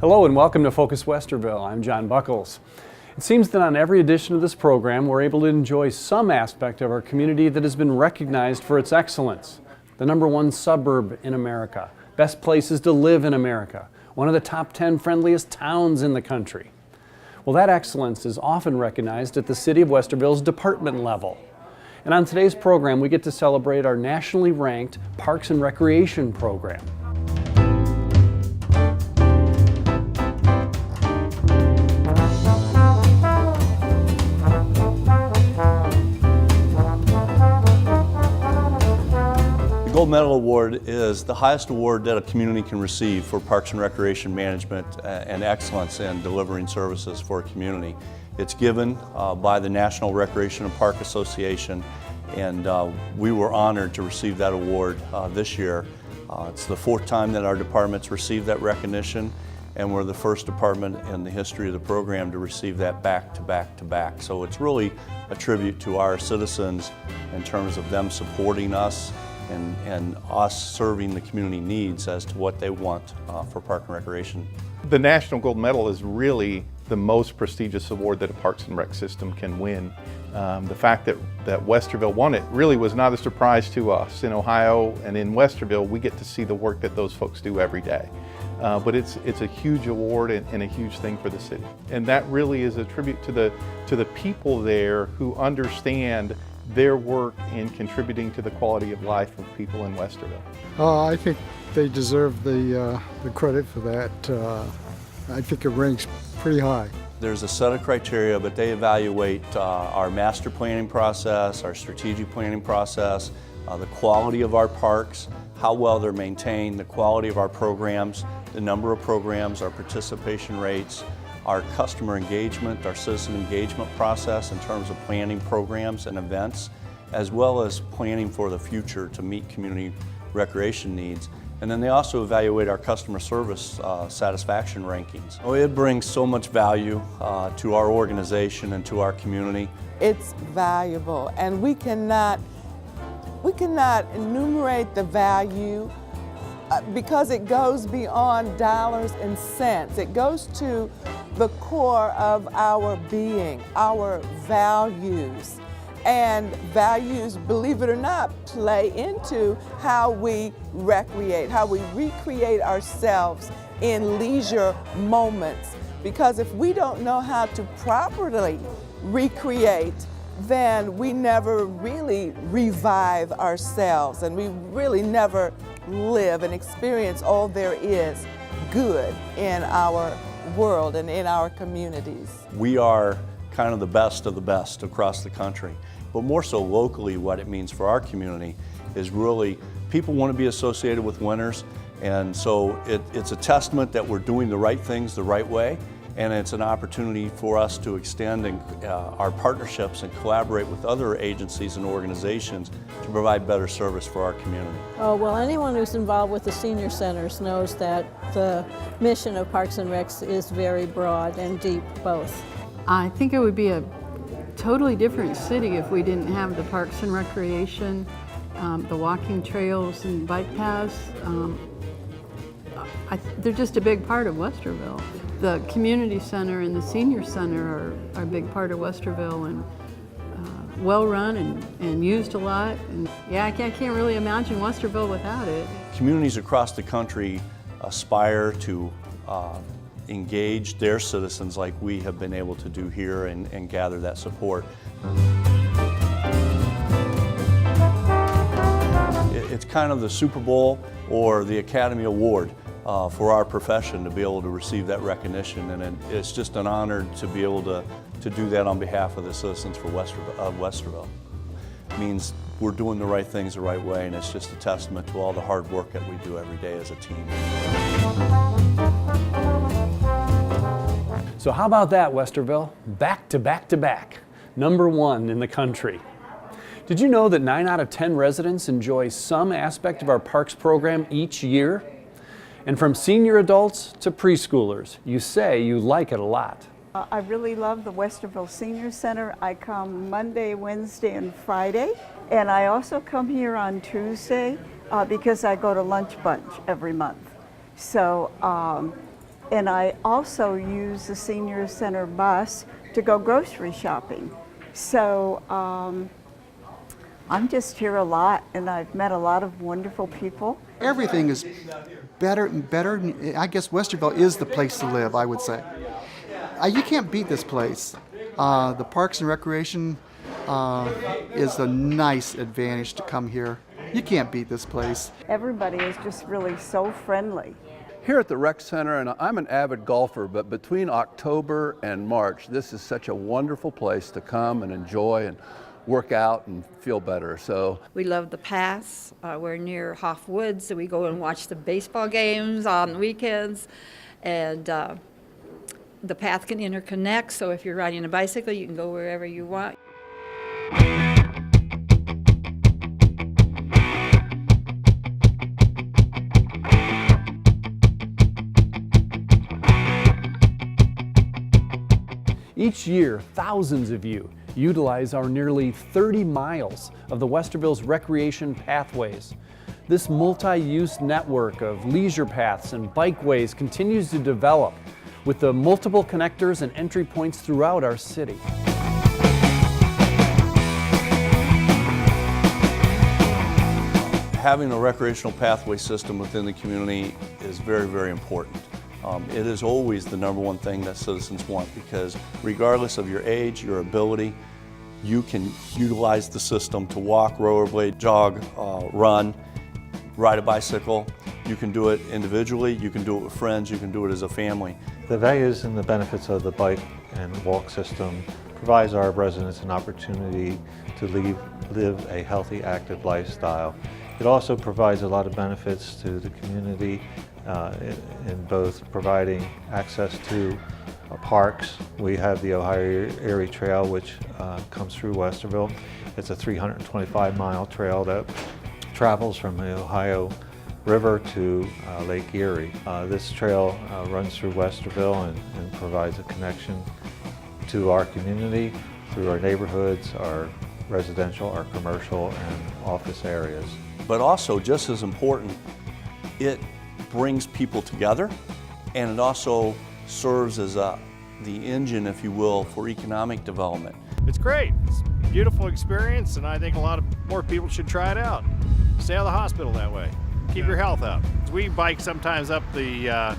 Hello and welcome to Focus Westerville. I'm John Buckles. It seems that on every edition of this program we're able to enjoy some aspect of our community that has been recognized for its excellence. The #1 suburb in America, best places to live in America, one of the top 10 friendliest towns in the country. Well, that excellence is often recognized at the City of Westerville's department level. And on today's program we get to celebrate our nationally ranked Parks and Recreation program. The Gold Medal Award is the highest award that a community can receive for Parks and Recreation management and excellence in delivering services for a community. It's given by the National Recreation and Park Association, and we were honored to receive that award this year. It's the 4th time that our department's received that recognition, and we're the first department in the history of the program to receive that back to back to back. So it's really a tribute to our citizens in terms of them supporting us and us serving the community needs as to what they want for Park and Recreation. The National Gold Medal is really the most prestigious award that a Parks and Rec system can win. The fact that Westerville won it really was not a surprise to us. In Ohio and in Westerville, we get to see the work that those folks do every day. But it's a huge award and a huge thing for the city. And that really is a tribute to the people there who understand their work in contributing to the quality of life of people in Westerville. I think they deserve the credit for that. I think it ranks pretty high. There's a set of criteria, but they evaluate our master planning process, our strategic planning process, the quality of our parks, how well they're maintained, the quality of our programs, the number of programs, our participation rates, our customer engagement, our citizen engagement process in terms of planning programs and events, as well as planning for the future to meet community recreation needs. And then they also evaluate our customer service satisfaction rankings. Oh, it brings so much value to our organization and to our community. It's valuable, and we cannot enumerate the value because it goes beyond dollars and cents. It goes to the core of our being, our values. And values, believe it or not, play into how we recreate, how we recreate ourselves in leisure moments. Because if we don't know how to properly recreate, then we never really revive ourselves, and we really never live and experience all there is good in our world and in our communities. We are kind of the best across the country, but more so locally, what it means for our community is really people want to be associated with winners, and so it's a testament that we're doing the right things the right way, and it's an opportunity for us to extend our partnerships and collaborate with other agencies and organizations to provide better service for our community. Oh, well, anyone who's involved with the senior centers knows that the mission of Parks and Recs is very broad and deep, both. I think it would be a totally different city if we didn't have the Parks and Recreation, the walking trails and bike paths. They're just a big part of Westerville. The community center and the senior center are a big part of Westerville, and well run and used a lot. And yeah, I can't really imagine Westerville without it. Communities across the country aspire to engage their citizens like we have been able to do here and gather that support. It's kind of the Super Bowl or the Academy Award for our profession to be able to receive that recognition, and it's just an honor to be able to do that on behalf of the citizens of Westerville. It means we're doing the right things the right way, and it's just a testament to all the hard work that we do every day as a team. So how about that, Westerville? Back to back to back, #1 in the country. Did you know that 9 out of 10 residents enjoy some aspect of our parks program each year? And from senior adults to preschoolers, you say you like it a lot. I really love the Westerville Senior Center. I come Monday, Wednesday, and Friday. And I also come here on Tuesday because I go to Lunch Bunch every month. So And I also use the senior center bus to go grocery shopping. So I'm just here a lot, and I've met a lot of wonderful people. Everything is better and better. I guess Westerville is the place to live, I would say. You can't beat this place. The Parks and Recreation is a nice advantage to come here. You can't beat this place. Everybody is just really so friendly. Here at the Rec Center, and I'm an avid golfer, but between October and March, this is such a wonderful place to come and enjoy and work out and feel better. So we love the paths. We're near Hoff Woods, so we go and watch the baseball games on weekends. And the path can interconnect, so if you're riding a bicycle, you can go wherever you want. Each year, thousands of you utilize our nearly 30 miles of the Westerville's recreation pathways. This multi-use network of leisure paths and bikeways continues to develop with the multiple connectors and entry points throughout our city. Having a recreational pathway system within the community is very, very important. It is always the number one thing that citizens want, because regardless of your age, your ability, you can utilize the system to walk, rollerblade, jog, run, ride a bicycle. You can do it individually, you can do it with friends, you can do it as a family. The values and the benefits of the bike and walk system provides our residents an opportunity to live a healthy, active lifestyle. It also provides a lot of benefits to the community in both providing access to parks. We have the Ohio Erie Trail, which comes through Westerville. It's a 325-mile trail that travels from the Ohio River to Lake Erie. This trail runs through Westerville and provides a connection to our community through our neighborhoods, our residential, our commercial, and office areas. But also, just as important, it brings people together, and it also serves as the engine, if you will, for economic development. It's great. It's a beautiful experience, and I think a lot of more people should try it out. Stay out of the hospital that way. Keep your health up. We bike sometimes up the at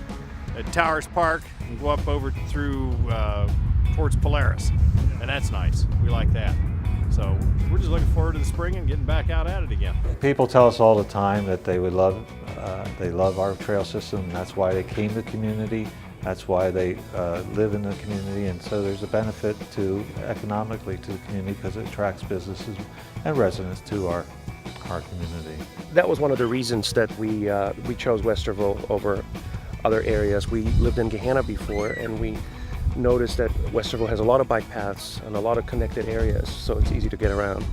Towers Park and go up over through towards Polaris, and that's nice. We like that. So we're just looking forward to the spring and getting back out at it again. People tell us all the time that they love our trail system, and that's why they came to the community. That's why they live in the community, and so there's a benefit economically to the community because it attracts businesses and residents to our community. That was one of the reasons that we chose Westerville over other areas. We lived in Gahanna before, and we noticed that Westerville has a lot of bike paths and a lot of connected areas, so it's easy to get around.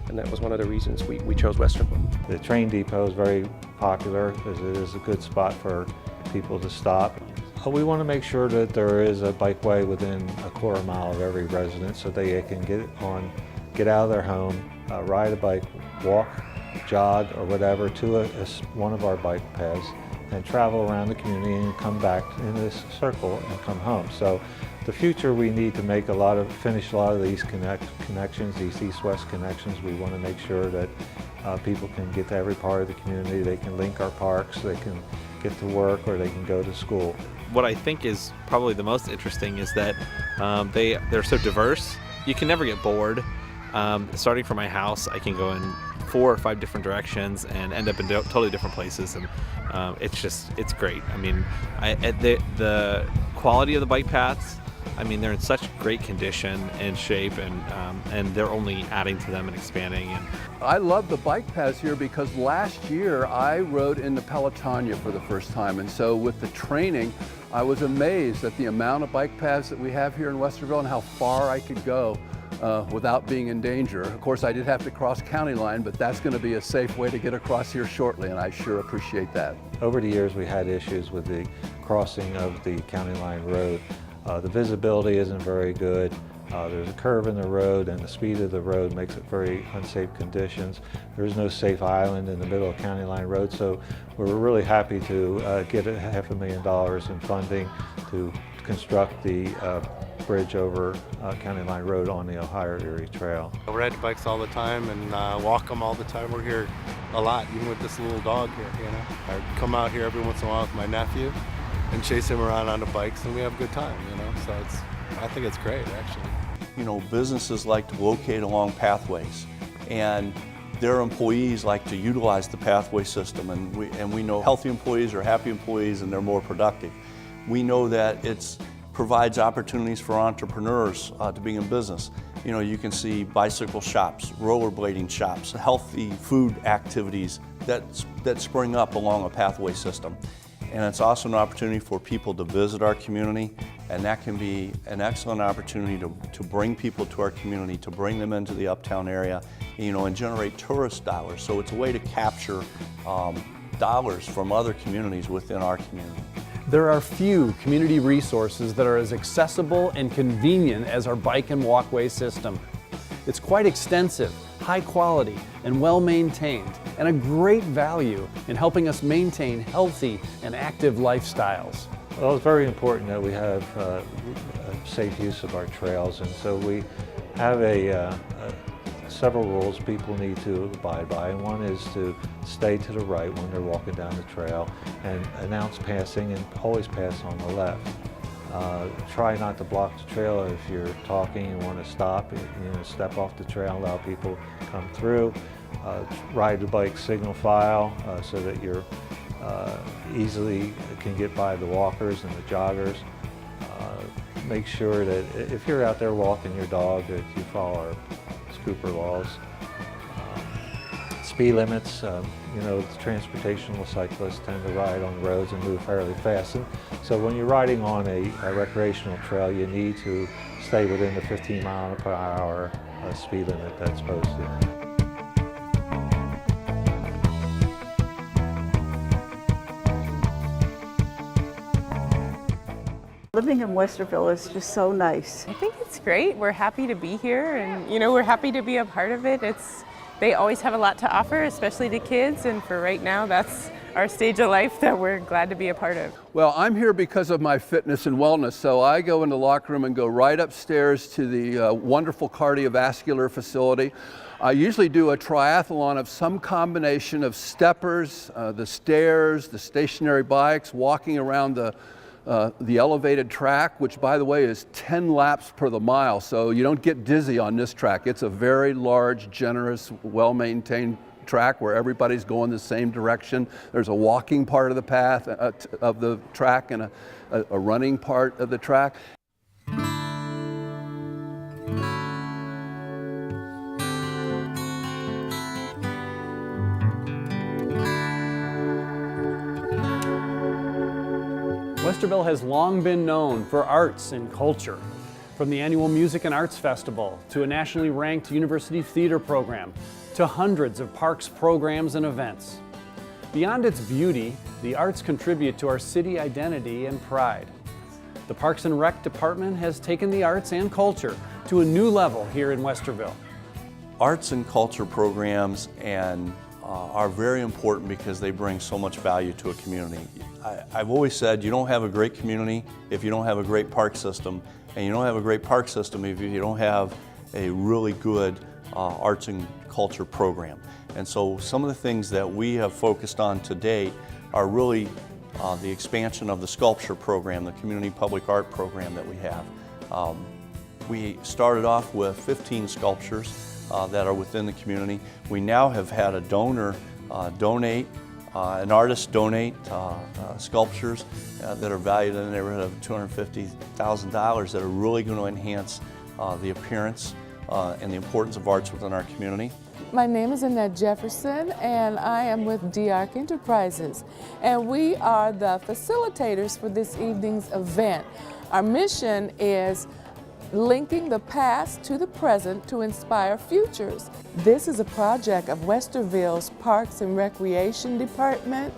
And that was one of the reasons we chose Westerville. The train depot is very popular because it is a good spot for people to stop. We want to make sure that there is a bikeway within a quarter mile of every resident so they can get out of their home, ride a bike, walk, jog, or whatever to one of our bike paths and travel around the community and come back in this circle and come home. So the future, we need to finish a lot of these connections, these east-west connections. We want to make sure that people can get to every part of the community. They can link our parks, they can get to work, or they can go to school. What I think is probably the most interesting is that they're so diverse. You can never get bored. Starting from my house, I can go in 4 or 5 different directions and end up in totally different places, and it's great. I mean, the quality of the bike paths, I mean, they're in such great condition and shape, and they're only adding to them and expanding. And I love the bike paths here because last year I rode in the Pelotonia for the first time, and so with the training, I was amazed at the amount of bike paths that we have here in Westerville and how far I could go without being in danger. Of course, I did have to cross county line, but that's going to be a safe way to get across here shortly, and I sure appreciate that. Over the years, we had issues with the crossing of the county line road. The visibility isn't very good. There's a curve in the road, and the speed of the road makes it very unsafe conditions. There's no safe island in the middle of County Line Road, so we're really happy to get $500,000 in funding to construct the bridge over County Line Road on the Ohio Erie Trail. I ride bikes all the time and walk them all the time. We're here a lot, even with this little dog here, you know. I come out here every once in a while with my nephew and chase him around on the bikes, and we have a good time, you know. So I think it's great, actually. You know, businesses like to locate along pathways, and their employees like to utilize the pathway system, and we know healthy employees are happy employees and they're more productive. We know that it provides opportunities for entrepreneurs to be in business. You know, you can see bicycle shops, rollerblading shops, healthy food activities that spring up along a pathway system. And it's also an opportunity for people to visit our community, and that can be an excellent opportunity to bring people to our community, to bring them into the uptown area, you know, and generate tourist dollars. So it's a way to capture dollars from other communities within our community. There are few community resources that are as accessible and convenient as our bike and walkway system. It's quite extensive, high quality, and well maintained, and a great value in helping us maintain healthy and active lifestyles. Well, it's very important that we have safe use of our trails, and so we have several rules people need to abide by, and one is to stay to the right when they're walking down the trail and announce passing and always pass on the left. Try not to block the trail if you're talking and want to stop. You know, step off the trail, allow people to come through. Ride the bike signal file so that you're easily can get by the walkers and the joggers. Make sure that if you're out there walking your dog that you follow our scooper laws. Speed limits, you know, transportational cyclists tend to ride on the roads and move fairly fast. And so when you're riding on a recreational trail, you need to stay within the 15-mile-per-hour speed limit that's posted. Living in Westerville is just so nice. I think it's great. We're happy to be here, and you know, we're happy to be a part of it. They always have a lot to offer, especially to kids, and for right now, that's our stage of life that we're glad to be a part of. Well, I'm here because of my fitness and wellness, so I go in the locker room and go right upstairs to the wonderful cardiovascular facility. I usually do a triathlon of some combination of steppers, the stairs, the stationary bikes, walking around the elevated track, which by the way is 10 laps per the mile, so you don't get dizzy on this track. It's a very large, generous, well-maintained track where everybody's going the same direction. There's a walking part of the path of the track and a running part of the track. Westerville has long been known for arts and culture. From the annual Music and Arts Festival to a nationally ranked university theater program to hundreds of parks programs and events. Beyond its beauty, the arts contribute to our city identity and pride. The Parks and Rec Department has taken the arts and culture to a new level here in Westerville. Arts and culture programs are very important because they bring so much value to a community. I've always said you don't have a great community if you don't have a great park system, and you don't have a great park system if you don't have a really good arts and culture program. And so some of the things that we have focused on to date are really the expansion of the sculpture program, the community public art program that we have. We started off with 15 sculptures that are within the community. We now have had a donor donate, an artist donate sculptures that are valued in the neighborhood of $250,000 that are really going to enhance the appearance and the importance of arts within our community. My name is Annette Jefferson, and I am with DARC Enterprises, and we are the facilitators for this evening's event. Our mission is linking the past to the present to inspire futures. This is a project of Westerville's Parks and Recreation Department,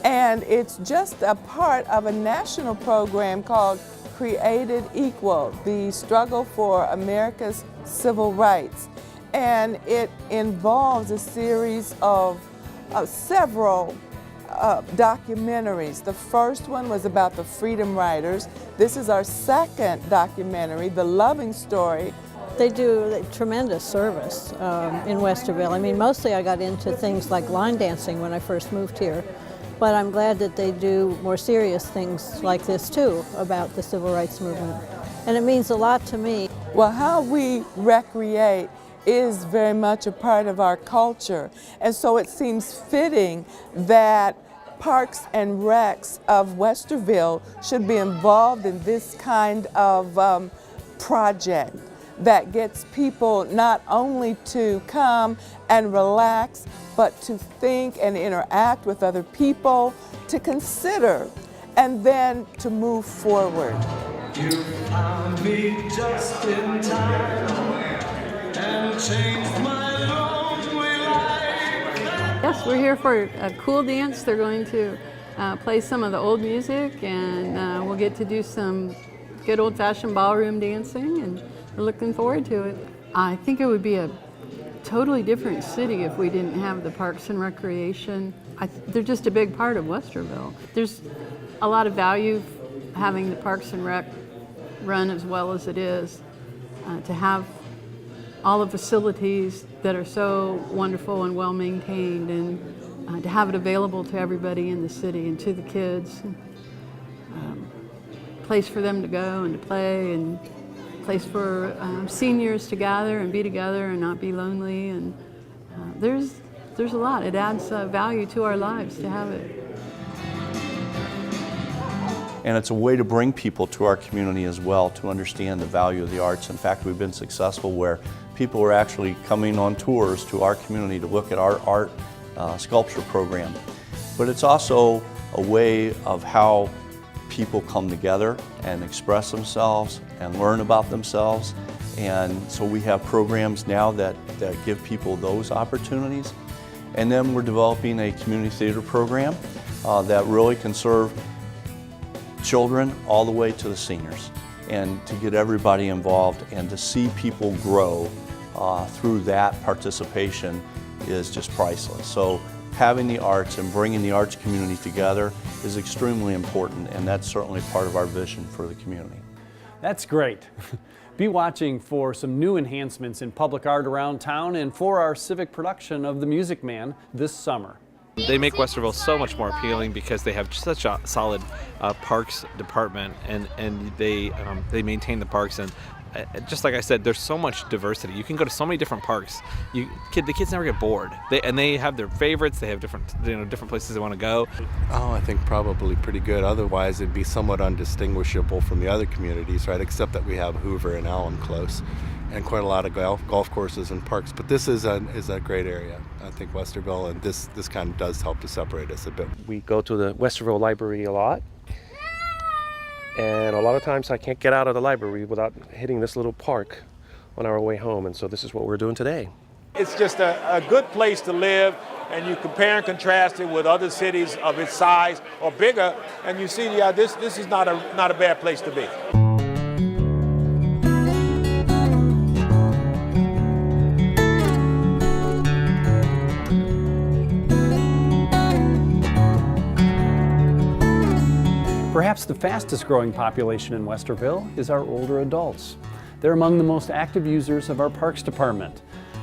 and it's just a part of a national program called created equal, the struggle for America's civil rights. And it involves a series of several documentaries. The first one was about the Freedom Riders. This is our second documentary, The Loving Story. They do tremendous service in Westerville. I mean, mostly I got into things like line dancing when I first moved here, but I'm glad that they do more serious things like this too, about the civil rights movement. And it means a lot to me. Well, how we recreate is very much a part of our culture. And so it seems fitting that Parks and Recs of Westerville should be involved in this kind of project that gets people not only to come and relax, but to think and interact with other people, to consider, and then to move forward. You found me just in time and changed my lonely life. Yes, we're here for a cool dance. They're going to play some of the old music, and we'll get to do some good old-fashioned ballroom dancing, and we're looking forward to it. I think it would be a totally different city if we didn't have the Parks and Recreation. They're just a big part of Westerville. There's a lot of value having the Parks and Rec run as well as it is, to have all the facilities that are so wonderful and well maintained, and to have it available to everybody in the city and to the kids. Place for them to go and to play, and place for seniors to gather and be together and not be lonely. And there's a lot. It adds value to our lives to have it. And it's a way to bring people to our community as well to understand the value of the arts. In fact, we've been successful where people are actually coming on tours to our community to look at our art sculpture program. But it's also a way of how people come together and express themselves and learn about themselves. And so we have programs now that give people those opportunities. And then we're developing a community theater program that really can serve children all the way to the seniors, and to get everybody involved and to see people grow through that participation is just priceless. So having the arts and bringing the arts community together is extremely important, and that's certainly part of our vision for the community. That's great. Be watching for some new enhancements in public art around town and for our civic production of The Music Man this summer. They make Westerville so much more appealing because they have such a solid parks department, and they maintain the parks. And just like I said, there's so much diversity. You can go to so many different parks. The kids never get bored. They have their favorites. They have different places they want to go. Oh, I think probably pretty good. Otherwise, it'd be somewhat undistinguishable from the other communities, right? Except that we have Hoover and Allen close, and quite a lot of golf courses and parks. But this is a great area, I think, Westerville, and this kind of does help to separate us a bit. We go to the Westerville Library a lot, and a lot of times I can't get out of the library without hitting this little park on our way home, and so this is what we're doing today. It's just a good place to live, and you compare and contrast it with other cities of its size or bigger, and you see, yeah, this is not a bad place to be. Perhaps the fastest growing population in Westerville is our older adults. They're among the most active users of our parks department.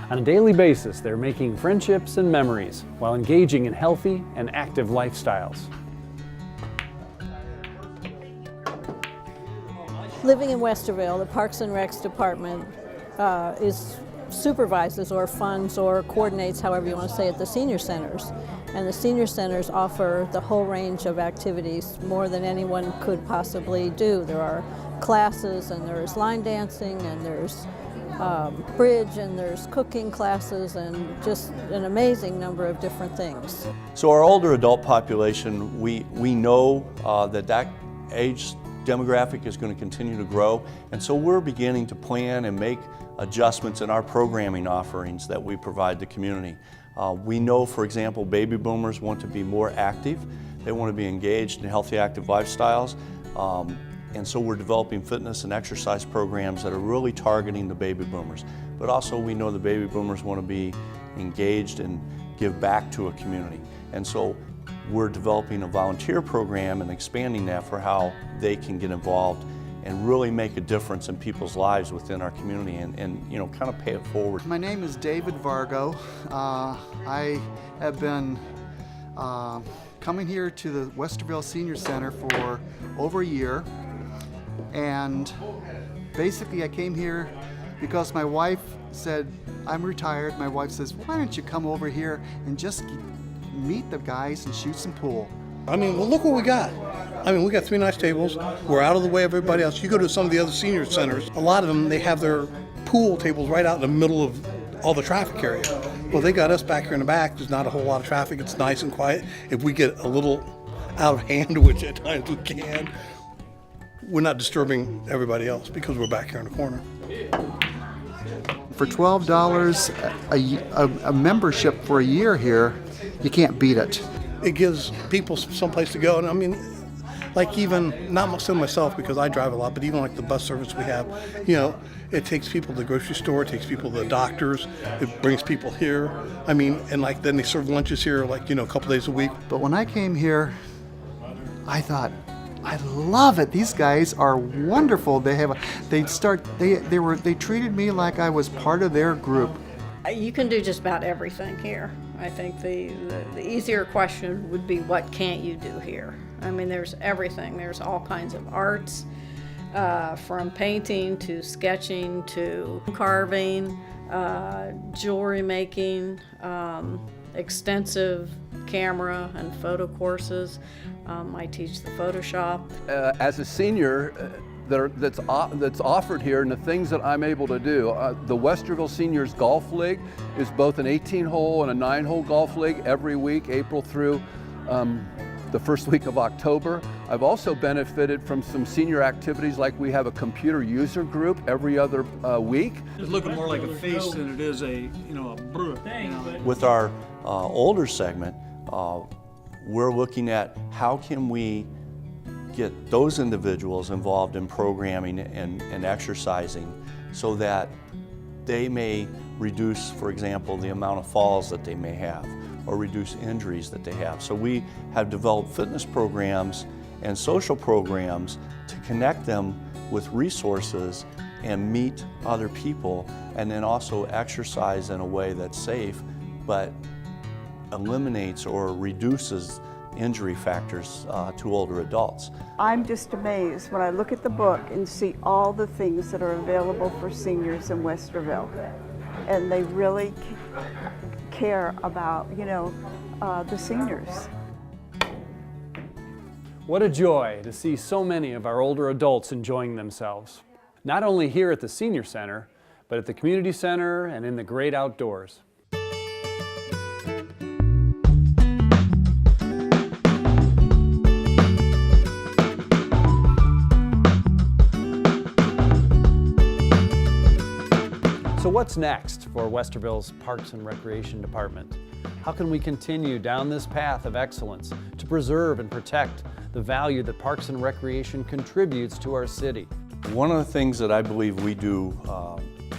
On a daily basis, they're making friendships and memories while engaging in healthy and active lifestyles. Living in Westerville, the Parks and Recs department supervises or funds or coordinates, however you want to say it, the senior centers. And the senior centers offer the whole range of activities, more than anyone could possibly do. There are classes, and there's line dancing, and there's bridge, and there's cooking classes, and just an amazing number of different things. So our older adult population, we know that age demographic is going to continue to grow, and so we're beginning to plan and make adjustments in our programming offerings that we provide the community. We know, for example, baby boomers want to be more active. They want to be engaged in healthy, active lifestyles. And so we're developing fitness and exercise programs that are really targeting the baby boomers. But also we know the baby boomers want to be engaged and give back to a community. And so we're developing a volunteer program and expanding that for how they can get involved and really make a difference in people's lives within our community and you know, kind of pay it forward. My name is David Vargo. I have been coming here to the Westerville Senior Center for over a year, and basically I came here because my wife said, I'm retired. My wife says, why don't you come over here and just meet the guys and shoot some pool. I mean, well, look what we got. I mean, we got 3 nice tables. We're out of the way of everybody else. You go to some of the other senior centers, a lot of them, they have their pool tables right out in the middle of all the traffic area. Well, they got us back here in the back. There's not a whole lot of traffic. It's nice and quiet. If we get a little out of hand, which at times we can, we're not disturbing everybody else because we're back here in the corner. For $12 a membership for a year here, you can't beat it. It gives people someplace to go. And I mean, like even, not so myself because I drive a lot, but even like the bus service we have, you know, it takes people to the grocery store, it takes people to the doctors, it brings people here. I mean, and like then they serve lunches here like, you know, a couple days a week. But when I came here, I thought, I love it. These guys are wonderful. They treated me like I was part of their group. You can do just about everything here. I think the easier question would be, what can't you do here? I mean, there's everything. There's all kinds of arts, from painting to sketching to carving, jewelry making, extensive camera and photo courses. I teach the Photoshop. As a senior, that's offered here and the things that I'm able to do. The Westerville Seniors Golf League is both an 18-hole and a 9-hole golf league every week, April through the first week of October. I've also benefited from some senior activities, like we have a computer user group every other week. It's looking more like a face than it is a brew. With our older segment, we're looking at how can we get those individuals involved in programming and exercising so that they may reduce, for example, the amount of falls that they may have or reduce injuries that they have. So we have developed fitness programs and social programs to connect them with resources and meet other people, and then also exercise in a way that's safe but eliminates or reduces injury factors to older adults. I'm just amazed when I look at the book and see all the things that are available for seniors in Westerville. And they really care about, the seniors. What a joy to see so many of our older adults enjoying themselves, not only here at the Senior Center, but at the Community Center and in the great outdoors. So what's next for Westerville's Parks and Recreation Department? How can we continue down this path of excellence to preserve and protect the value that Parks and Recreation contributes to our city? One of the things that I believe we do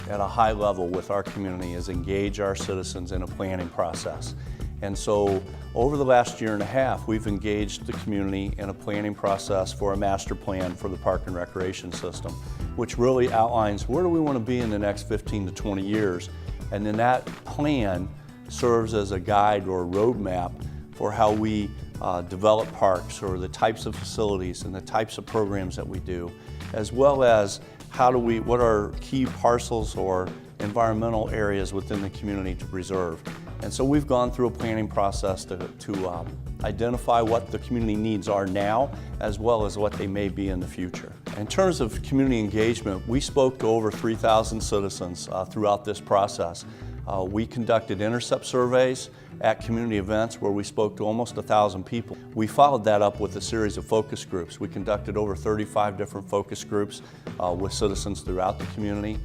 at a high level with our community is engage our citizens in a planning process. And so over the last year and a half, we've engaged the community in a planning process for a master plan for the Park and Recreation system, which really outlines where do we want to be in the next 15 to 20 years. And then that plan serves as a guide or a roadmap for how we develop parks or the types of facilities and the types of programs that we do, as well as what are key parcels or environmental areas within the community to preserve. And so we've gone through a planning process to identify what the community needs are now, as well as what they may be in the future. In terms of community engagement, we spoke to over 3,000 citizens throughout this process. We conducted intercept surveys at community events where we spoke to almost 1,000 people. We followed that up with a series of focus groups. We conducted over 35 different focus groups with citizens throughout the community.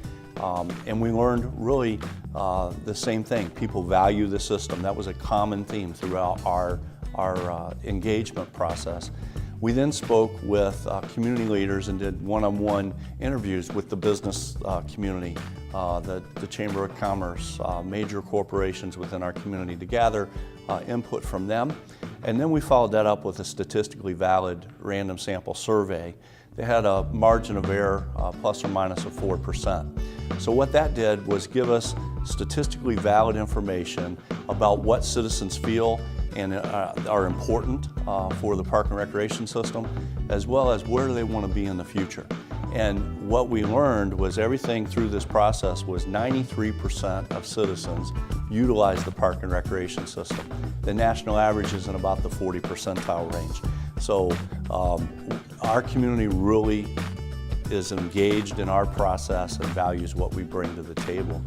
And we learned really the same thing. People value the system. That was a common theme throughout our engagement process. We then spoke with community leaders and did one-on-one interviews with the business community, the Chamber of Commerce, major corporations within our community to gather input from them. And then we followed that up with a statistically valid random sample survey. They had a margin of error plus or minus of 4%. So what that did was give us statistically valid information about what citizens feel and are important for the park and recreation system, as well as where do they want to be in the future. And what we learned was everything through this process was 93% of citizens utilize the park and recreation system. The national average is in about the 40 percentile range. So our community really is engaged in our process and values what we bring to the table.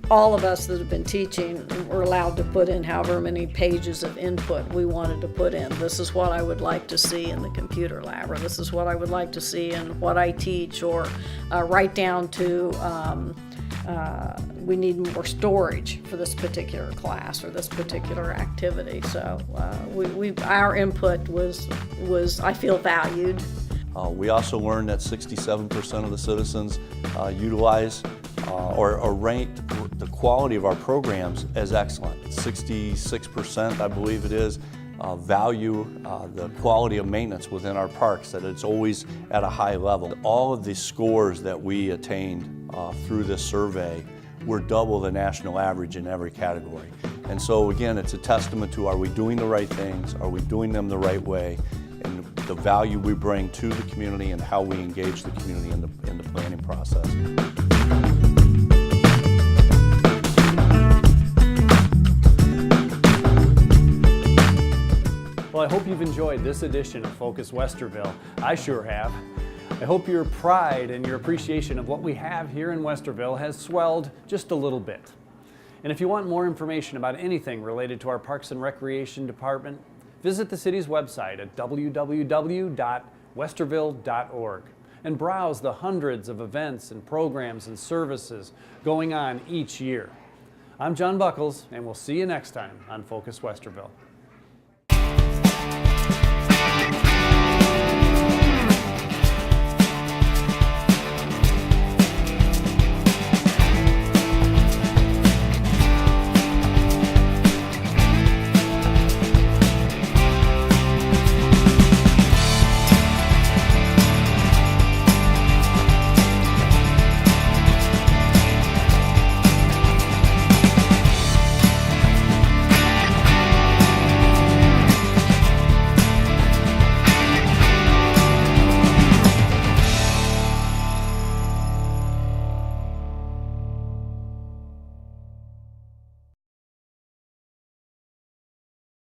All of us that have been teaching were allowed to put in however many pages of input we wanted to put in. This is what I would like to see in the computer lab, or this is what I would like to see in what I teach, or right down to we need more storage for this particular class or this particular activity. So our input was I feel valued. We also learned that 67% of the citizens utilize or rate the quality of our programs as excellent. 66%, I believe it is, value the quality of maintenance within our parks, that it's always at a high level. All of the scores that we attained through this survey were double the national average in every category. And so again, it's a testament to, are we doing the right things? Are we doing them the right way? And the value we bring to the community and how we engage the community in the planning process. Well, I hope you've enjoyed this edition of Focus Westerville. I sure have. I hope your pride and your appreciation of what we have here in Westerville has swelled just a little bit. And if you want more information about anything related to our Parks and Recreation Department, visit the city's website at www.westerville.org and browse the hundreds of events and programs and services going on each year. I'm John Buckles, and we'll see you next time on Focus Westerville.